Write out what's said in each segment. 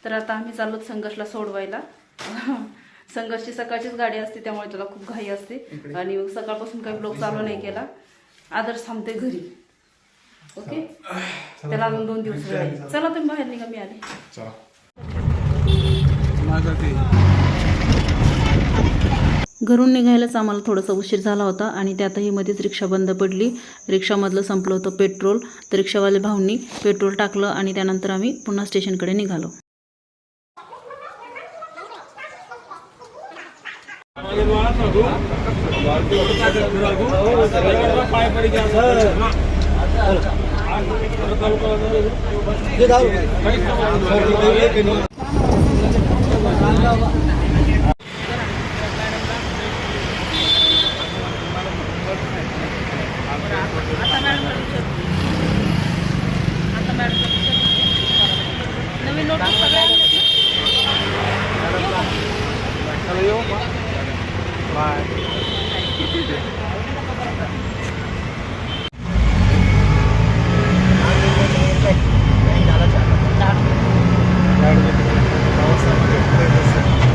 तर आता आम्ही चाललो संघर्षला सोडवायला. संघर्षची सकाळचीच गाडी असते त्यामुळे त्याला खूप घाई असते आणि सकाळपासून काही ब्लॉग चालू नाही केला. आदर्श थांबते घरी. ओके, त्याला अजून 2 दिवस वेळ आहे. चला तुम्ही बाहेर निघा, मी आले. घरून निघायलाच आम्हाला थोडासा उशीर झाला होता आणि त्यातही मध्येच रिक्षा बंद पडली. रिक्षामधलं संपलं होतं पेट्रोल. तर रिक्षावाले भाऊंनी पेट्रोल टाकलं आणि त्यानंतर आम्ही पुन्हा स्टेशनकडे निघालो.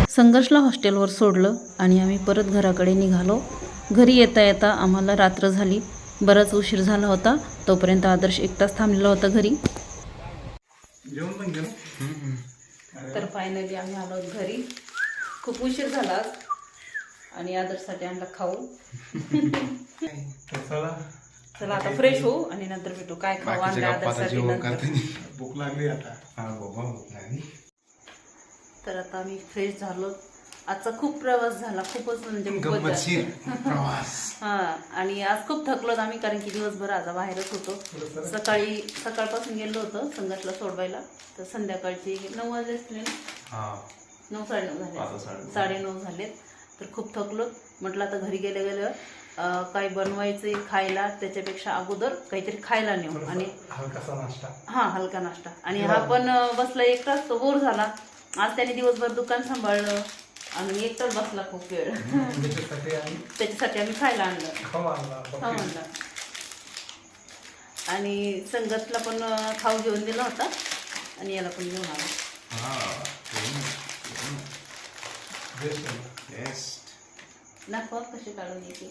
संघर्षला हॉस्टेलवर सोडलं आणि आम्ही परत घराकडे निघालो. घरी येता येता आम्हाला रात्र झाली. बराच उशीर झाला होता. तोपर्यंत आदर्श 1 तास थांबलेला होता घरी. तर फायनली आम्ही आलो घरी. खूप उशीर झाला आणि आदर्शसाठी आणला खाऊ. चला आता फ्रेश होऊ आणि नंतर भेटू. काय खाऊ आणलं आदर्शसाठी? भूक लागली आता. भूक लागली. तर आता आम्ही फ्रेश झालो. आजचा खूप प्रवास झाला, खूपच म्हणजे गंमतशीर प्रवास. हा, आणि आज खूप थकलो आम्ही कारण की दिवसभर आज बाहेरच होतो. सकाळपासून गेलो होतो संघर्षला सोडवायला. तर संध्याकाळची 9 वाजले असतील ना, 9 साडे 9 झालेत. तर खूप थकलो. म्हटलं आता घरी गेल्यावर काही बनवायचं खायला, त्याच्यापेक्षा अगोदर काहीतरी खायला नेऊ आणि हलकासा नाश्ता. हा, हलका नाश्ता. आणि हा पण बसला एकटाच, तो बोर झाला. आज त्याने दिवसभर दुकान सांभाळलं आणि एकटाच बसला खूप वेळ. त्याच्यासाठी आम्ही खायला आणलं. आणि संगतला पण खाऊ घेऊन दिला होता आणि याला पण घेऊन आला. दाखवा कसे काढून येते.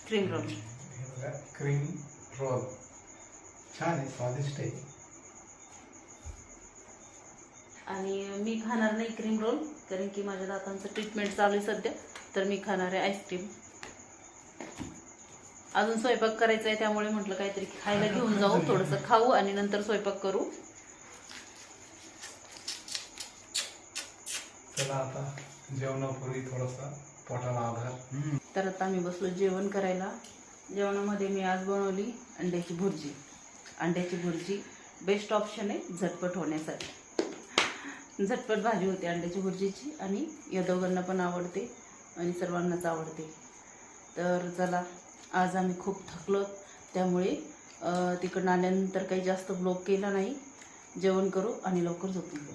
Cream roll. क्रीम रोल छान आहे, स्वादिष्ट आहे. आणि मी खाणार नाही क्रीम रोल कारण की माझ्या दातांचं ट्रीटमेंट चालू आहे सध्या. तर मी खाणार आहे आईस्क्रीम. अजून स्वयंपाक करायचा आहे त्यामुळे म्हटलं काहीतरी खायला घेऊन जाऊ, थोडंसं खाऊ आणि नंतर स्वयंपाक करू. चला आता जेवणापूर्वी थोडासा पोटाला आधार. तर आता आम्ही बसलो जेवण करायला. जेवणामध्ये मी आज बनवली अंड्याची भुर्जी. अंड्याची भुर्जी बेस्ट ऑप्शन आहे झटपट होण्यासाठी. झटपट भाजी होते अंड्याची भुर्जीची आणि या दोघांना पण आवडते आणि सर्वांनाच आवडते. तर चला, आज आम्ही खूप थकलो त्यामुळे तिकडून आल्यानंतर काही जास्त ब्लॉग केला नाही. जेवण करू आणि लवकर झोपून घेऊ,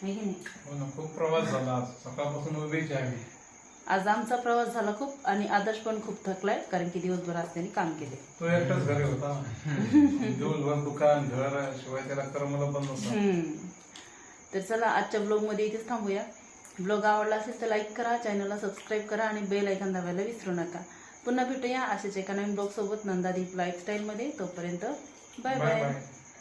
आहे की नाही? खूप प्रवास झाला आज. सकाळपासून उभीच आहे आम्ही. आज आमचा प्रवास झाला खूप आणि आदर्श पण खूप थकलाय कारण की दिवसभर आज त्यांनी काम केले. तो एकटाच घरी होता. दिवसभर दुकान घर शिवाय त्याला करमला पण नव्हतं. तर चला, आजच्या ब्लॉगमध्ये इथेच थांबूया. ब्लॉग आवडला असेल तर लाईक करा, चॅनलला सबस्क्राईब करा आणि बेल आयकॉन दाबायला विसरू नका. पुन्हा भेटूया असेच एका नवीन ब्लॉग सोबत नंदादीप लाईफस्टाईलमध्ये. तोपर्यंत बाय बाय.